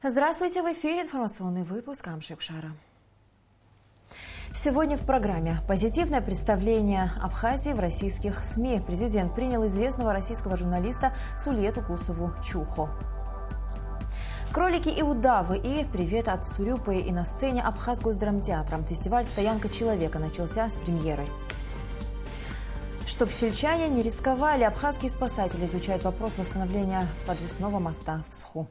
Здравствуйте, в эфире информационный выпуск Амшикшара. Сегодня в программе позитивное представление Абхазии в российских СМИ. Президент принял известного российского журналиста Сулету Кусову-Чухо. Кролики и удавы и привет от Сурюпы и на сцене Абхазгосдрамтеатра. Фестиваль «Стоянка человека» начался с премьерой. Чтоб сельчане не рисковали, абхазские спасатели изучают вопрос восстановления подвесного моста в Сху.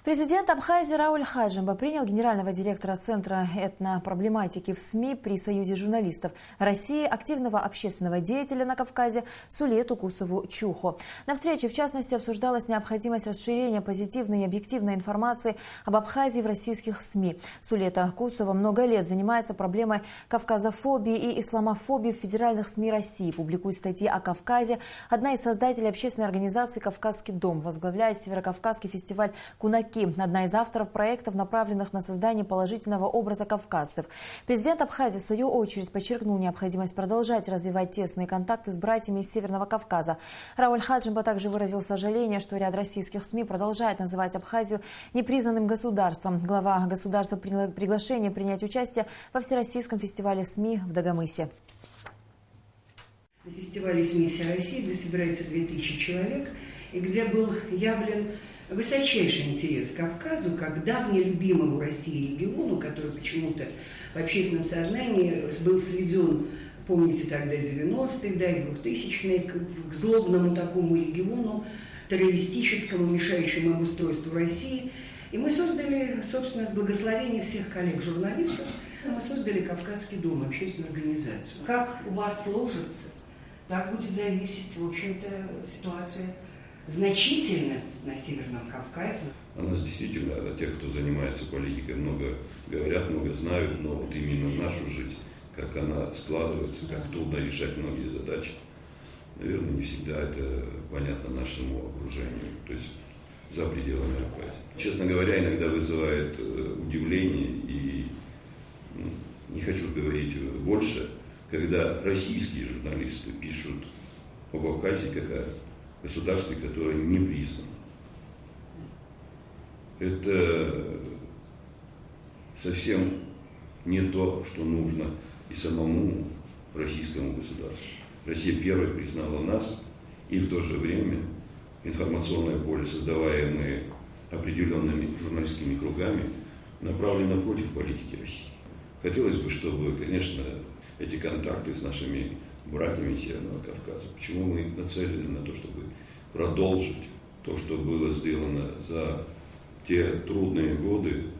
Президент Абхазии Рауль Хаджимба принял генерального директора Центра этнопроблематики в СМИ при Союзе журналистов России, активного общественного деятеля на Кавказе Сулету Кусову-Чухо. На встрече, в частности, обсуждалась необходимость расширения позитивной и объективной информации об Абхазии в российских СМИ. Сулета Кусова много лет занимается проблемой кавказофобии и исламофобии в федеральных СМИ России. Публикует статьи о Кавказе. Одна из создателей общественной организации «Кавказский дом» возглавляет Северокавказский фестиваль «Кунаки». Одна из авторов проектов, направленных на создание положительного образа кавказцев. Президент Абхазии, в свою очередь, подчеркнул необходимость продолжать развивать тесные контакты с братьями из Северного Кавказа. Рауль Хаджимба также выразил сожаление, что ряд российских СМИ продолжает называть Абхазию непризнанным государством. Глава государства принял приглашение принять участие во Всероссийском фестивале СМИ в Дагомысе. На фестивале СМИ «Вся Россия», где собирается 2000 человек, и где был явлен высочайший интерес к Кавказу, как давне любимому России региону, который почему-то в общественном сознании был сведен, помните, тогда 90-е, да, и 2000-е, к злобному такому региону, террористическому, мешающему обустройству России. И мы создали, собственно, с благословения всех коллег-журналистов, мы создали Кавказский дом, общественную организацию. Как у вас сложится, так будет зависеть, в общем-то, ситуация значительно на Северном Кавказе. У нас действительно, тех, кто занимается политикой, много говорят, много знают, но вот именно нашу жизнь, как она складывается, как трудно решать многие задачи, наверное, не всегда это понятно нашему окружению, то есть за пределами Абхазии. Честно говоря, иногда вызывает удивление, и не хочу говорить больше, когда российские журналисты пишут об Абхазии как о государстве, которое не признано. Это совсем не то, что нужно и самому российскому государству. Россия первой признала нас, и в то же время информационное поле, создаваемое определенными журналистскими кругами, направлено против политики России. Хотелось бы, чтобы, конечно, эти контакты с нашими братьями Северного Кавказа. Почему мы нацелены на то, чтобы продолжить то, что было сделано за те трудные годы,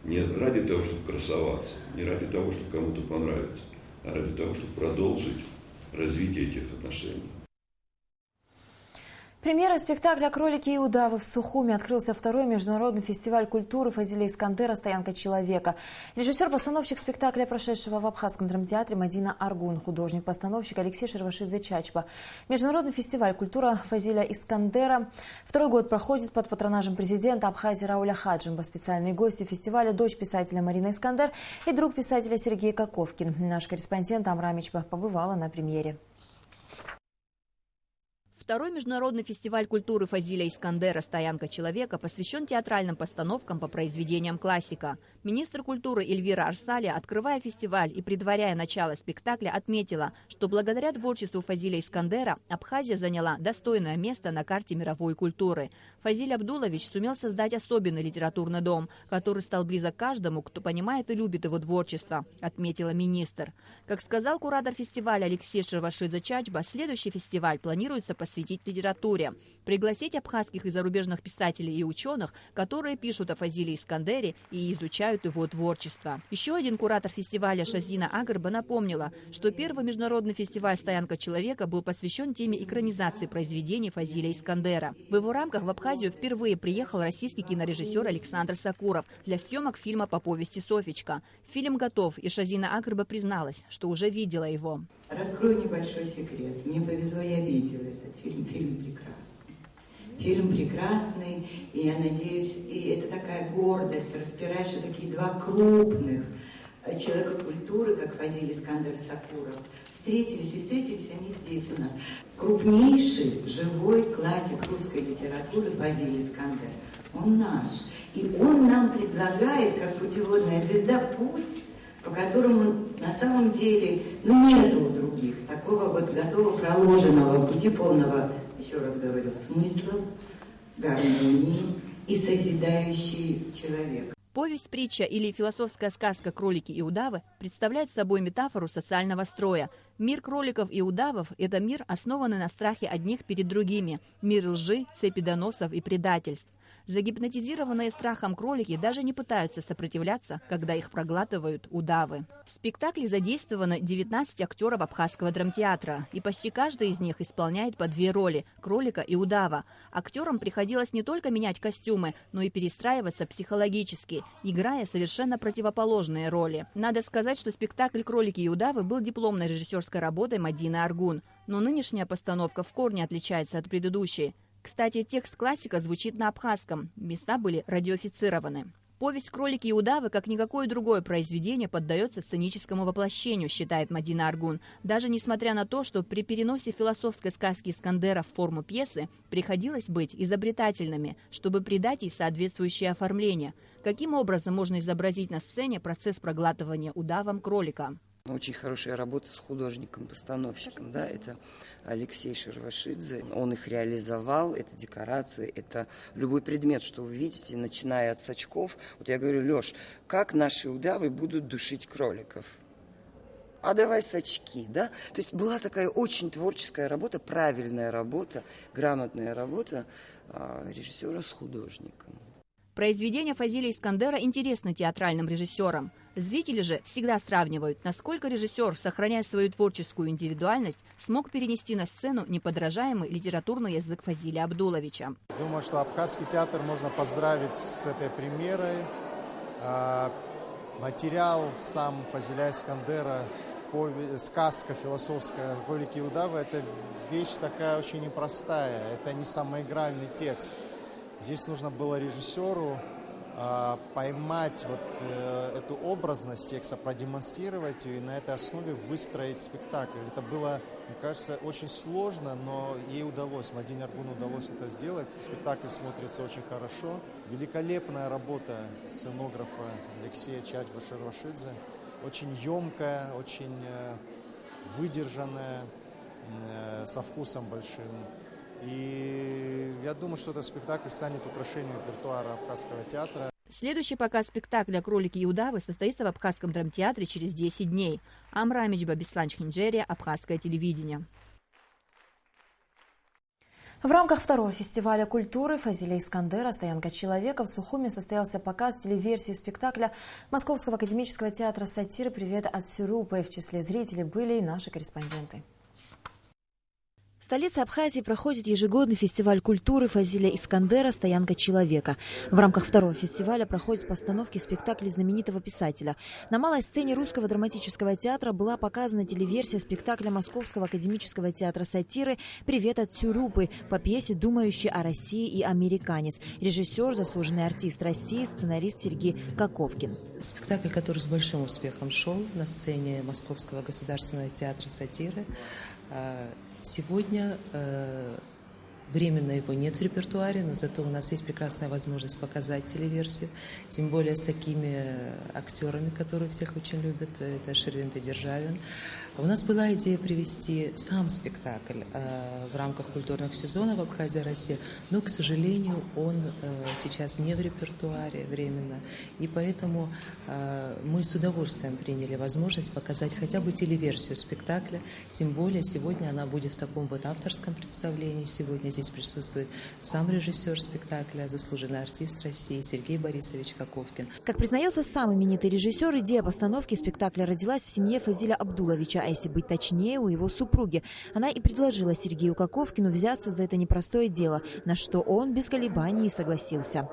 не ради того, чтобы красоваться, не ради того, чтобы кому-то понравиться, а ради того, чтобы продолжить развитие этих отношений. Премьера спектакля «Кролики и удавы» в Сухуми открылся второй международный фестиваль культуры Фазиля Искандера «Стоянка человека». Режиссер-постановщик спектакля, прошедшего в Абхазском драмтеатре, Мадина Аргун, художник-постановщик Алексей Шервашидзе-Чачба. Международный фестиваль «Культура Фазиля Искандера» второй год проходит под патронажем президента Абхазии Рауля Хаджимба. Специальные гости фестиваля – дочь писателя Марина Искандер и друг писателя Сергей Коковкин. Наш корреспондент Амрамичба побывала на премьере. Второй международный фестиваль культуры Фазиля Искандера «Стоянка человека» посвящен театральным постановкам по произведениям классика. Министр культуры Эльвира Арсали, открывая фестиваль и предваряя начало спектакля, отметила, что благодаря творчеству Фазиля Искандера Абхазия заняла достойное место на карте мировой культуры. Фазиль Абдулович сумел создать особенный литературный дом, который стал близок каждому, кто понимает и любит его творчество, отметила министр. Как сказал куратор фестиваля Алексей Шервашидзе-Чачба, следующий фестиваль планируется посвятить литературе. Пригласить абхазских и зарубежных писателей и ученых, которые пишут о Фазиле Искандере и изучают его творчество. Еще один куратор фестиваля Шазина Агарба напомнила, что первый международный фестиваль «Стоянка человека» был посвящен теме экранизации произведений Фазиля Искандера. В его рамках в Абхазию впервые приехал российский кинорежиссер Александр Сакуров для съемок фильма по повести «Софичка». Фильм готов, и Шазина Агарба призналась, что уже видела его. Раскрою небольшой секрет. Мне повезло, я видела этот фильм. Фильм прекрасный. Фильм прекрасный, и я надеюсь, и это такая гордость, распираешь, что такие два крупных человека культуры, как Фазиль Искандер Сакуров, встретились они здесь у нас. Крупнейший живой классик русской литературы Фазиль Искандер. Он наш. И он нам предлагает, как путеводная звезда, путь, по которому на самом деле нету у других такого вот готового проложенного пути, полного, еще раз говорю, смыслов, гармонии и созидающий человек. Повесть, притча или философская сказка «Кролики и удавы» представляет собой метафору социального строя. Мир кроликов и удавов – это мир, основанный на страхе одних перед другими. Мир лжи, цепи доносов и предательств. Загипнотизированные страхом кролики даже не пытаются сопротивляться, когда их проглатывают удавы. В спектакле задействовано 19 актеров Абхазского драмтеатра, и почти каждый из них исполняет по 2 роли – кролика и удава. Актерам приходилось не только менять костюмы, но и перестраиваться психологически, играя совершенно противоположные роли. Надо сказать, что спектакль «Кролики и удавы» был дипломной режиссерской работой Мадины Аргун, но нынешняя постановка в корне отличается от предыдущей. Кстати, текст классика звучит на абхазском, места были радиофицированы. Повесть «Кролики и удавы», как никакое другое произведение, поддается сценическому воплощению, считает Мадина Аргун. Даже несмотря на то, что при переносе философской сказки Искандера в форму пьесы приходилось быть изобретательными, чтобы придать ей соответствующее оформление. Каким образом можно изобразить на сцене процесс проглатывания удавом кролика? Очень хорошая работа с художником-постановщиком, да, это Алексей Шервашидзе. Он их реализовал, это декорации, это любой предмет, что вы видите, начиная от сачков. Вот я говорю: Леш, как наши удавы будут душить кроликов? А давай сачки, да? То есть была такая очень творческая работа, правильная работа, грамотная работа режиссера с художником. Произведение Фазиля Искандера интересно театральным режиссерам. Зрители же всегда сравнивают, насколько режиссер, сохраняя свою творческую индивидуальность, смог перенести на сцену неподражаемый литературный язык Фазиля Абдуловича. Думаю, что Абхазский театр можно поздравить с этой премьерой. Материал сам Фазиля Искандера, сказка философская «Кролики и удавы» – это вещь такая очень непростая, это не самоигральный текст. Здесь нужно было режиссеру поймать вот эту образность текста, продемонстрировать ее и на этой основе выстроить спектакль. Это было, мне кажется, очень сложно, но ей удалось, Мадине Аргун удалось это сделать. Спектакль смотрится очень хорошо. Великолепная работа сценографа Алексея Чачба-Шервашидзе. Очень емкая, очень выдержанная, со вкусом большим. И я думаю, что этот спектакль станет украшением репертуара Абхазского театра. Следующий показ спектакля «Кролики и удавы» состоится в Абхазском драмтеатре через 10 дней. Амра Амичба, Бесланч Хинджерия, Абхазское телевидение. В рамках второго фестиваля культуры Фазиля Искандера «Стоянка человека» в Сухуми состоялся показ телеверсии спектакля Московского академического театра сатиры «Привет от Сюрупы». В числе зрителей были и наши корреспонденты. В столице Абхазии проходит ежегодный фестиваль культуры Фазиля Искандера «Стоянка человека». В рамках второго фестиваля проходят постановки спектаклей знаменитого писателя. На малой сцене Русского драматического театра была показана телеверсия спектакля Московского академического театра сатиры «Привет от Сюрупы» по пьесе «Думающий о России и американец». Режиссер, заслуженный артист России, сценарист Сергей Коковкин. Спектакль, который с большим успехом шел на сцене Московского государственного театра сатиры. Сегодня временно его нет в репертуаре, но зато у нас есть прекрасная возможность показать телеверсию, тем более с такими актерами, которые всех очень любят, это Шервинт и Державин. У нас была идея привести сам спектакль в рамках культурных сезонов в Абхазии, России, но, к сожалению, он сейчас не в репертуаре временно, и поэтому мы с удовольствием приняли возможность показать хотя бы телеверсию спектакля, тем более сегодня она будет в таком вот авторском представлении. Сегодня здесь присутствует сам режиссер спектакля, заслуженный артист России Сергей Борисович Коковкин. Как признается сам именитый режиссер, идея постановки спектакля родилась в семье Фазиля Абдуловича, а если быть точнее, у его супруги. Она и предложила Сергею Коковкину взяться за это непростое дело, на что он без колебаний согласился.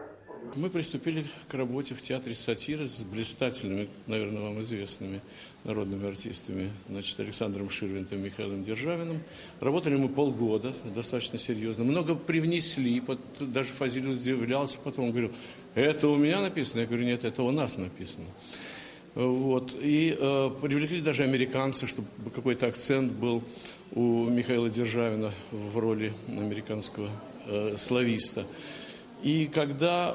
Мы приступили к работе в театре сатиры с блистательными, наверное, вам известными народными артистами, значит, Александром Ширвинтом и Михаилом Державиным. Работали мы полгода, достаточно серьезно. Много привнесли, даже Фазиль удивлялся, потом он говорил: это у меня написано? Я говорю: нет, это у нас написано. Вот. И привлекли даже американцев, чтобы какой-то акцент был у Михаила Державина в роли американского слависта. И когда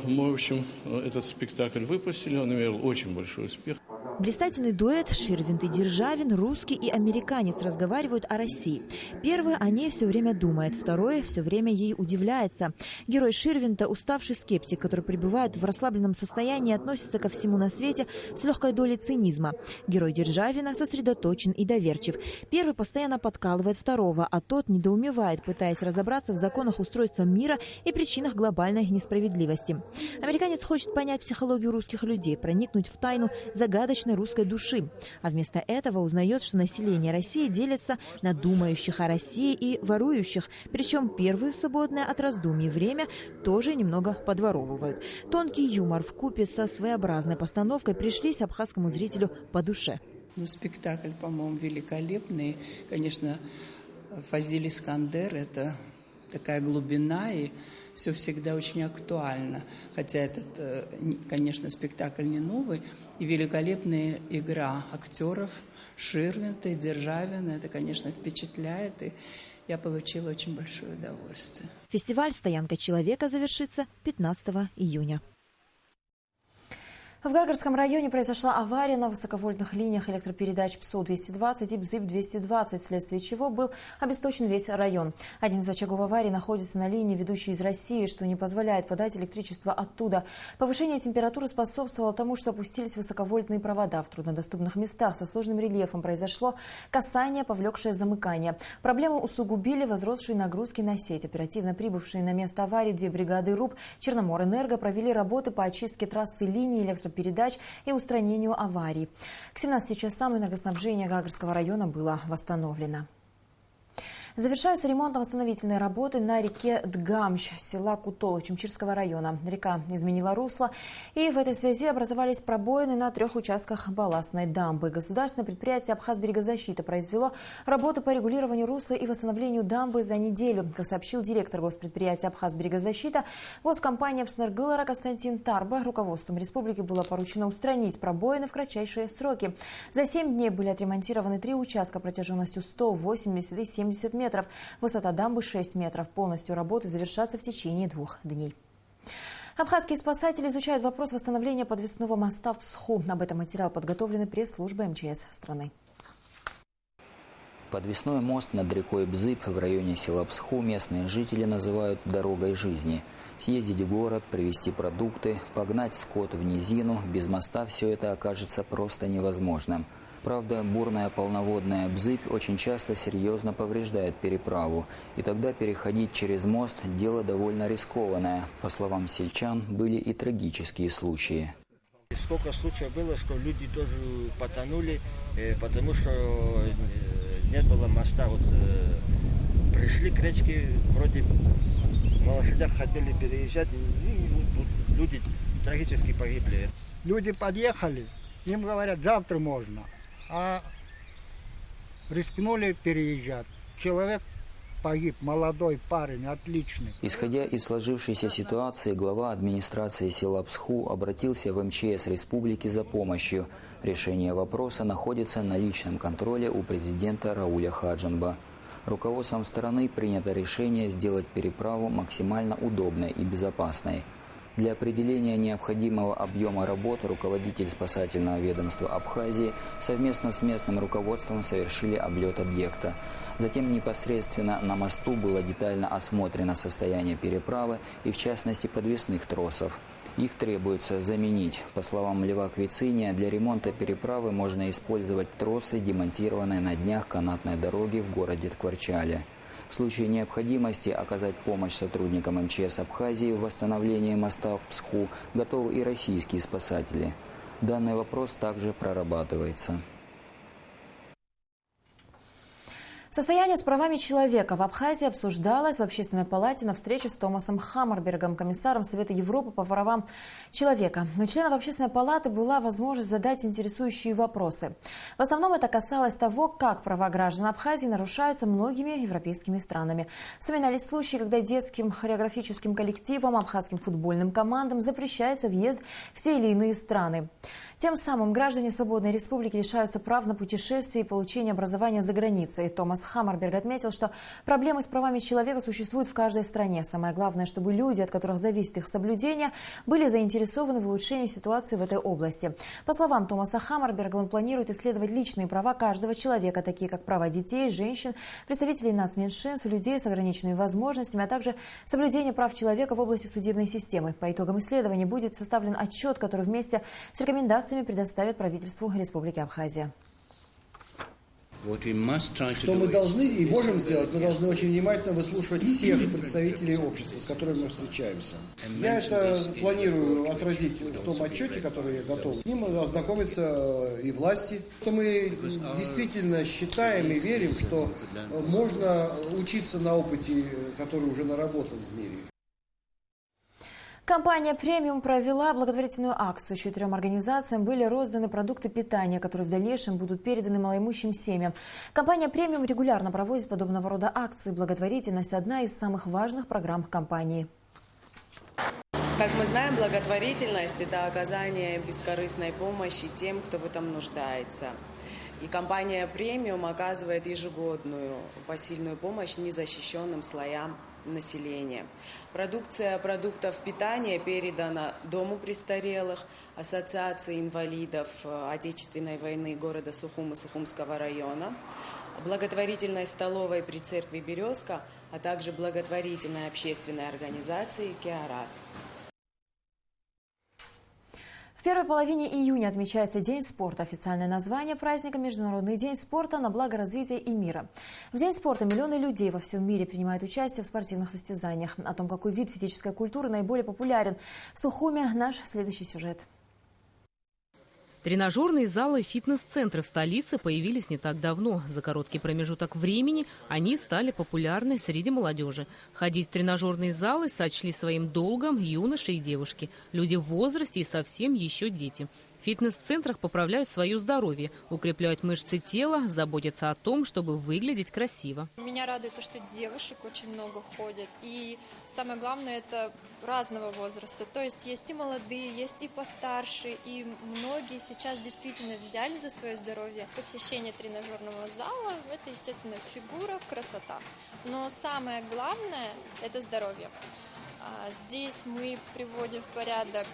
мы, в общем, этот спектакль выпустили, он имел очень большой успех. Блистательный дуэт Ширвинт и Державин, русский и американец, разговаривают о России. Первый о ней все время думает, второй все время ей удивляется. Герой Ширвинта – уставший скептик, который пребывает в расслабленном состоянии и относится ко всему на свете с легкой долей цинизма. Герой Державина сосредоточен и доверчив. Первый постоянно подкалывает второго, а тот недоумевает, пытаясь разобраться в законах устройства мира и причинах глобальной несправедливости. Американец хочет понять психологию русских людей, проникнуть в тайну загадочной русской души. А вместо этого узнает, что население России делится на думающих о России и ворующих. Причем первые в свободное от раздумий время тоже немного подворовывают. Тонкий юмор вкупе со своеобразной постановкой пришлись абхазскому зрителю по душе. Спектакль, по-моему, великолепный. Конечно, Фазиль Искандер – это такая глубина, и все всегда очень актуально. Хотя этот, конечно, спектакль не новый. И великолепная игра актеров Ширвинта и Державина. Это, конечно, впечатляет. И я получила очень большое удовольствие. Фестиваль «Стоянка человека» завершится 15 июня. В Гагарском районе произошла авария на высоковольтных линиях электропередач ПСО-220 и БЗИП-220, вследствие чего был обесточен весь район. Один из очагов аварии находится на линии, ведущей из России, что не позволяет подать электричество оттуда. Повышение температуры способствовало тому, что опустились высоковольтные провода. В труднодоступных местах со сложным рельефом произошло касание, повлекшее замыкание. Проблему усугубили возросшие нагрузки на сеть. Оперативно прибывшие на место аварии 2 бригады РУП Черноморэнерго провели работы по очистке трассы линии электропередач и устранению аварий. К 17 часам энергоснабжение Гагарского района было восстановлено. Завершаются ремонтно-восстановительные работы на реке Дгамщ села Кутолы Чумчирского района. Река изменила русло, и в этой связи образовались пробоины на 3 участках балластной дамбы. Государственное предприятие «Абхазберегозащита» произвело работы по регулированию русла и восстановлению дамбы за неделю. Как сообщил директор госпредприятия «Абхазберегозащита», госкомпания «Пснергылара» Константин Тарба, руководством республики было поручено устранить пробоины в кратчайшие сроки. За 7 дней были отремонтированы 3 участка протяженностью 180 и 70 метров. Высота дамбы 6 метров. Полностью работы завершатся в течение 2 дней. Абхазские спасатели изучают вопрос восстановления подвесного моста в Псху. Об этом материал подготовленный пресс-службой МЧС страны. Подвесной мост над рекой Бзып в районе села Псху местные жители называют «дорогой жизни». Съездить в город, привезти продукты, погнать скот в низину – без моста все это окажется просто невозможным. Правда, бурная полноводная Бзыбь очень часто серьезно повреждает переправу, и тогда переходить через мост – дело довольно рискованное. По словам сельчан, были и трагические случаи. Сколько случаев было, что люди тоже потонули, потому что не было моста. Вот, пришли к речке, вроде на лошадях хотели переезжать, и люди трагически погибли. Люди подъехали, им говорят, завтра можно. А рискнули переезжать. Человек погиб, молодой парень, отличный. Исходя из сложившейся ситуации, глава администрации села Псху обратился в МЧС республики за помощью. Решение вопроса находится на личном контроле у президента Рауля Хаджанба. Руководством страны принято решение сделать переправу максимально удобной и безопасной. Для определения необходимого объема работ руководитель спасательного ведомства Абхазии совместно с местным руководством совершили облет объекта. Затем непосредственно на мосту было детально осмотрено состояние переправы и, в частности, подвесных тросов. Их требуется заменить. По словам Льва Квициния, для ремонта переправы можно использовать тросы, демонтированные на днях канатной дороги в городе Ткварчале. В случае необходимости оказать помощь сотрудникам МЧС Абхазии в восстановлении моста в Псху готовы и российские спасатели. Данный вопрос также прорабатывается. Состояние с правами человека в Абхазии обсуждалось в Общественной палате на встрече с Томасом Хаммарбергом, комиссаром Совета Европы по правам человека. У членов Общественной палаты была возможность задать интересующие вопросы. В основном это касалось того, как права граждан Абхазии нарушаются многими европейскими странами. Вспоминались случаи, когда детским хореографическим коллективам, абхазским футбольным командам запрещается въезд в те или иные страны. Тем самым граждане свободной республики лишаются прав на путешествие и получение образования за границей. Томас Хаммарберг отметил, что проблемы с правами человека существуют в каждой стране. Самое главное, чтобы люди, от которых зависит их соблюдение, были заинтересованы в улучшении ситуации в этой области. По словам Томаса Хаммарберга, он планирует исследовать личные права каждого человека, такие как права детей, женщин, представителей нацменьшинств, людей с ограниченными возможностями, а также соблюдение прав человека в области судебной системы. По итогам исследования будет составлен отчет, который вместе с рекомендациями предоставят правительству Республики Абхазия. Что мы должны и можем сделать, мы должны очень внимательно выслушивать всех представителей общества, с которыми мы встречаемся. Я это планирую отразить в том отчете, который я готов. С ним ознакомиться и власти. Мы действительно считаем и верим, что можно учиться на опыте, который уже наработан в мире. Компания «Премиум» провела благотворительную акцию. 4 организациям были розданы продукты питания, которые в дальнейшем будут переданы малоимущим семьям. Компания «Премиум» регулярно проводит подобного рода акции. Благотворительность – одна из самых важных программ компании. Как мы знаем, благотворительность – это оказание бескорыстной помощи тем, кто в этом нуждается. И компания «Премиум» оказывает ежегодную посильную помощь незащищенным слоям населения. Продукция продуктов питания передана Дому престарелых, Ассоциации инвалидов Отечественной войны города Сухум и Сухумского района, благотворительной столовой при церкви «Березка», а также благотворительной общественной организации «Киарас». В первой половине июня отмечается День спорта. Официальное название праздника – Международный день спорта на благо развития и мира. В День спорта миллионы людей во всем мире принимают участие в спортивных состязаниях. О том, какой вид физической культуры наиболее популярен в Сухуме, наш следующий сюжет. Тренажерные залы и фитнес-центры в столице появились не так давно. За короткий промежуток времени они стали популярны среди молодежи. Ходить в тренажерные залы сочли своим долгом юноши и девушки, люди в возрасте и совсем еще дети. В фитнес-центрах поправляют свое здоровье, укрепляют мышцы тела, заботятся о том, чтобы выглядеть красиво. Меня радует то, что девушек очень много ходит. И самое главное, это разного возраста. То есть и молодые, есть и постарше. И многие сейчас действительно взяли за свое здоровье. Посещение тренажерного зала – это, естественно, фигура, красота. Но самое главное – это здоровье. Здесь мы приводим в порядок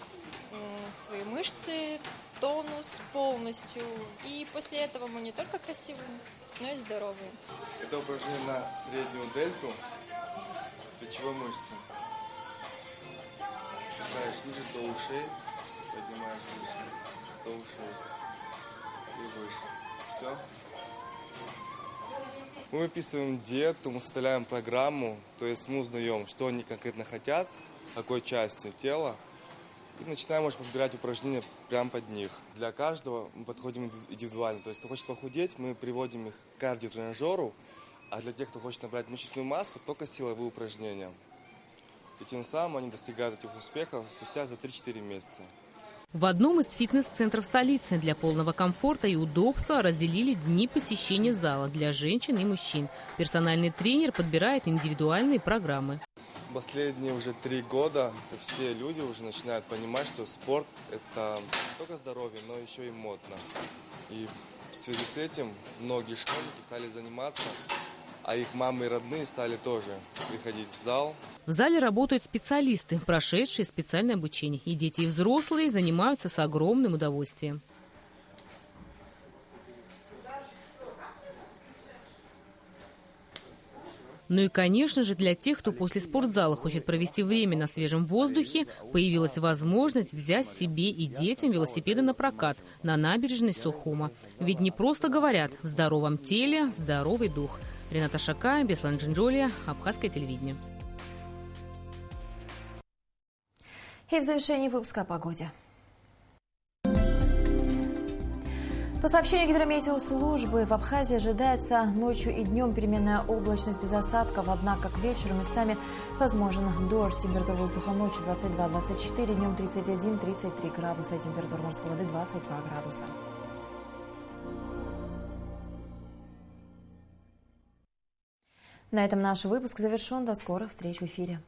свои мышцы, тонус полностью. И после этого мы не только красивые, но и здоровые. Это упражнение на среднюю дельту плечевой мышцы. Опускаешь ниже до ушей, поднимаешь выше, до ушей и выше. Все. Мы выписываем диету, мы составляем программу, то есть мы узнаем, что они конкретно хотят, какой части тела, и начинаем, может, подбирать упражнения прямо под них. Для каждого мы подходим индивидуально. То есть, кто хочет похудеть, мы приводим их к кардиотренажеру, а для тех, кто хочет набрать мышечную массу, только силовые упражнения. И тем самым они достигают этих успехов спустя за 3-4 месяца. В одном из фитнес-центров столицы для полного комфорта и удобства разделили дни посещения зала для женщин и мужчин. Персональный тренер подбирает индивидуальные программы. Последние уже 3 года все люди уже начинают понимать, что спорт – это не только здоровье, но еще и модно. И в связи с этим многие школьники стали заниматься, а их мамы и родные стали тоже приходить в зал. В зале работают специалисты, прошедшие специальное обучение. И дети, и взрослые занимаются с огромным удовольствием. Ну и, конечно же, для тех, кто после спортзала хочет провести время на свежем воздухе, появилась возможность взять себе и детям велосипеды на прокат на набережной Сухума. Ведь не просто говорят «в здоровом теле здоровый дух». Рената Шакая, Беслан Джинджолия, Абхазское телевидение. И в завершении выпуска о погоде. По сообщению гидрометеослужбы, в Абхазии ожидается ночью и днем переменная облачность без осадков, однако к вечеру местами возможен дождь. Температура воздуха ночью 22-24, днем 31-33 градуса, температура морской воды 22 градуса. На этом наш выпуск завершен. До скорых встреч в эфире.